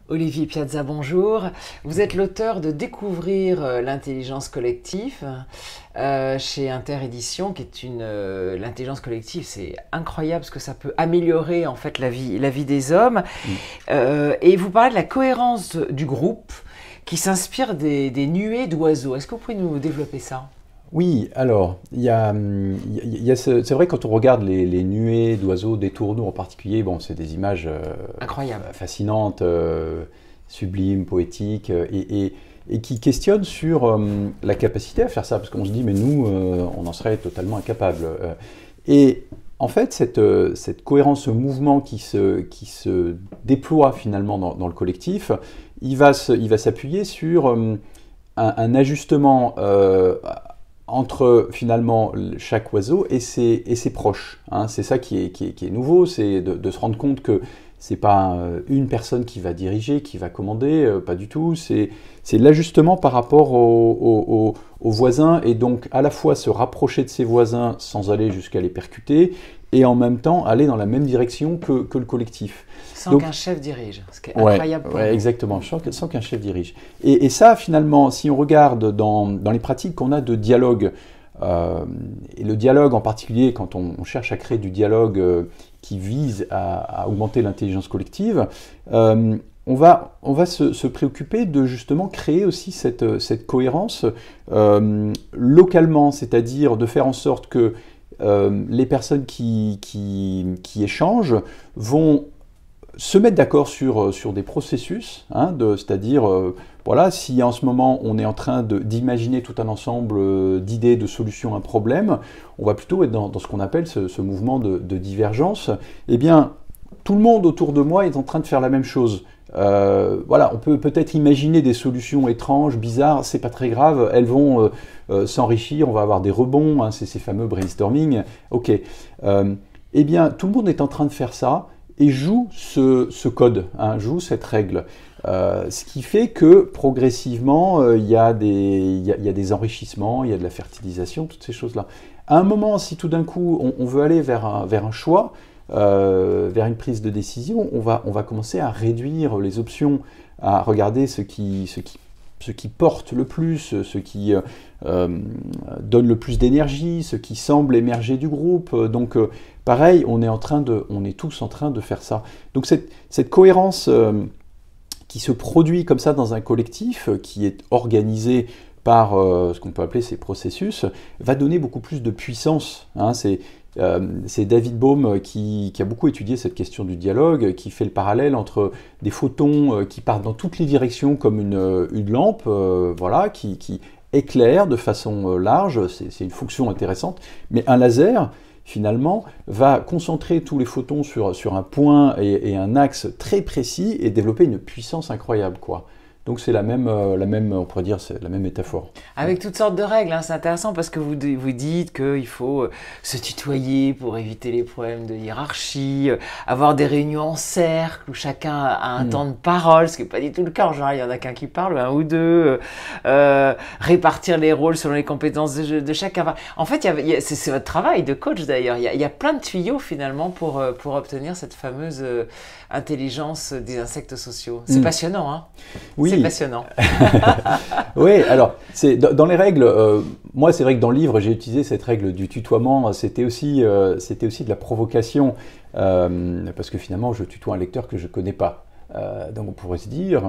Olivier Piazza, bonjour. Vous êtes l'auteur de Découvrir l'intelligence collective chez Interédition, qui est l'intelligence collective, c'est incroyable ce que ça peut améliorer en fait la vie des hommes. Et vous parlez de la cohérence du groupe qui s'inspire des nuées d'oiseaux. Est-ce que vous pouvez nous développer ça? Oui, alors, c'est vrai quand on regarde les nuées d'oiseaux, des tourneaux en particulier, bon, c'est des images Incroyable. fascinantes, sublimes, poétiques, et qui questionnent sur la capacité à faire ça, parce qu'on se dit, mais nous, on en serait totalement incapable. Et en fait, cette cohérence, ce mouvement qui se déploie finalement dans le collectif, il va s'appuyer sur un ajustement entre finalement chaque oiseau et ses proches. Hein. C'est ça qui est nouveau, c'est de se rendre compte que c'est pas une personne qui va diriger, qui va commander, pas du tout. C'est l'ajustement par rapport aux voisins, et donc à la fois se rapprocher de ses voisins sans aller jusqu'à les percuter, et en même temps aller dans la même direction que le collectif. Sans qu'un chef dirige, ce qui est incroyable pour nous. Exactement, sans qu'un chef dirige. Et ça, finalement, si on regarde dans les pratiques qu'on a de dialogue, et le dialogue en particulier, quand on cherche à créer du dialogue qui vise à augmenter l'intelligence collective, on va se préoccuper de justement créer aussi cette cohérence localement, c'est-à-dire de faire en sorte que les personnes qui échangent vont se mettre d'accord sur des processus, hein, c'est-à-dire, voilà, si en ce moment on est en train d'imaginer tout un ensemble d'idées, de solutions à un problème, on va plutôt être dans ce qu'on appelle ce mouvement de divergence. Eh bien, tout le monde autour de moi est en train de faire la même chose. Voilà, on peut peut-être imaginer des solutions étranges, bizarres, c'est pas très grave, elles vont s'enrichir, on va avoir des rebonds, hein, c'est ces fameux brainstorming. Ok. Eh bien, tout le monde est en train de faire ça et joue ce code, hein, joue cette règle. Ce qui fait que progressivement, il y a des enrichissements, il y a de la fertilisation, toutes ces choses-là. À un moment, si tout d'un coup on veut aller vers un choix, vers une prise de décision, on va commencer à réduire les options, à regarder ce qui porte le plus, ce qui donne le plus d'énergie, ce qui semble émerger du groupe. Donc pareil, on est tous en train de faire ça. Donc cette cohérence qui se produit comme ça dans un collectif, qui est organisé par ce qu'on peut appeler ces processus, va donner beaucoup plus de puissance. Hein. C'est David Bohm qui a beaucoup étudié cette question du dialogue, qui fait le parallèle entre des photons qui partent dans toutes les directions comme une lampe, voilà, qui éclaire de façon large, c'est une fonction intéressante, mais un laser, finalement, va concentrer tous les photons sur un point et un axe très précis et développer une puissance incroyable, quoi. Donc c'est la même, on pourrait dire, c'est la même métaphore. Avec toutes sortes de règles, hein. C'est intéressant parce que vous dites qu'il faut se tutoyer pour éviter les problèmes de hiérarchie, avoir des réunions en cercle où chacun a un temps de parole, ce qui n'est pas du tout le cas. En général, il y en a qu'un qui parle, un ou deux, répartir les rôles selon les compétences de chacun. Enfin, en fait, c'est votre travail de coach d'ailleurs. Il y a plein de tuyaux finalement pour obtenir cette fameuse intelligence des insectes sociaux. C'est passionnant, hein? Oui. C'est passionnant. Oui, alors, dans les règles, moi c'est vrai que dans le livre j'ai utilisé cette règle du tutoiement, c'était aussi de la provocation, parce que finalement je tutoie un lecteur que je ne connais pas. Donc on pourrait se dire,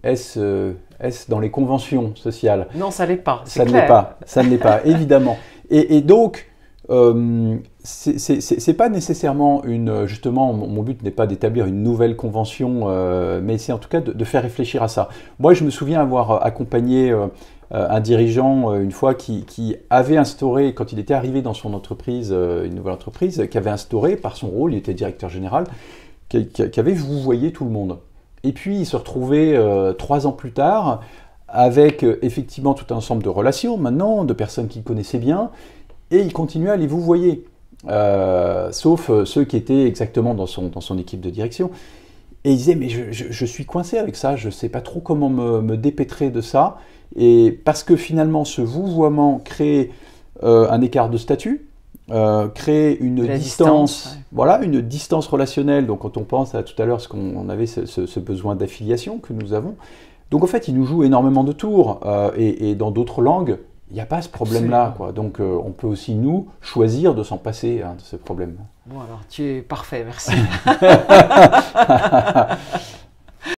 est-ce dans les conventions sociales? Non, ça ne l'est pas, ça ne l'est pas, ça ne l'est pas, évidemment. Et donc, c'est pas nécessairement justement, mon but n'est pas d'établir une nouvelle convention, mais c'est en tout cas de faire réfléchir à ça. Moi, je me souviens avoir accompagné un dirigeant une fois qui avait instauré, quand il était arrivé dans son entreprise, une nouvelle entreprise, qui avait instauré par son rôle, il était directeur général, qui avait vouvoyé tout le monde. Et puis, il se retrouvait 3 ans plus tard avec effectivement tout un ensemble de relations, maintenant, de personnes qu'il connaissait bien, et il continuait à les vouvoyer. Sauf ceux qui étaient exactement dans son équipe de direction. Et il disait, mais je suis coincé avec ça, je ne sais pas trop comment me dépêtrer de ça. Et parce que finalement, ce vouvoiement crée un écart de statut, créer une distance, ouais. voilà, une distance relationnelle. Donc quand on pense à tout à l'heure, on avait ce besoin d'affiliation que nous avons. Donc en fait, il nous joue énormément de tours. Et dans d'autres langues, il n'y a pas ce problème-là, quoi. Donc on peut aussi, nous, choisir de s'en passer, hein, de ce problème. Bon alors, tu es parfait, merci.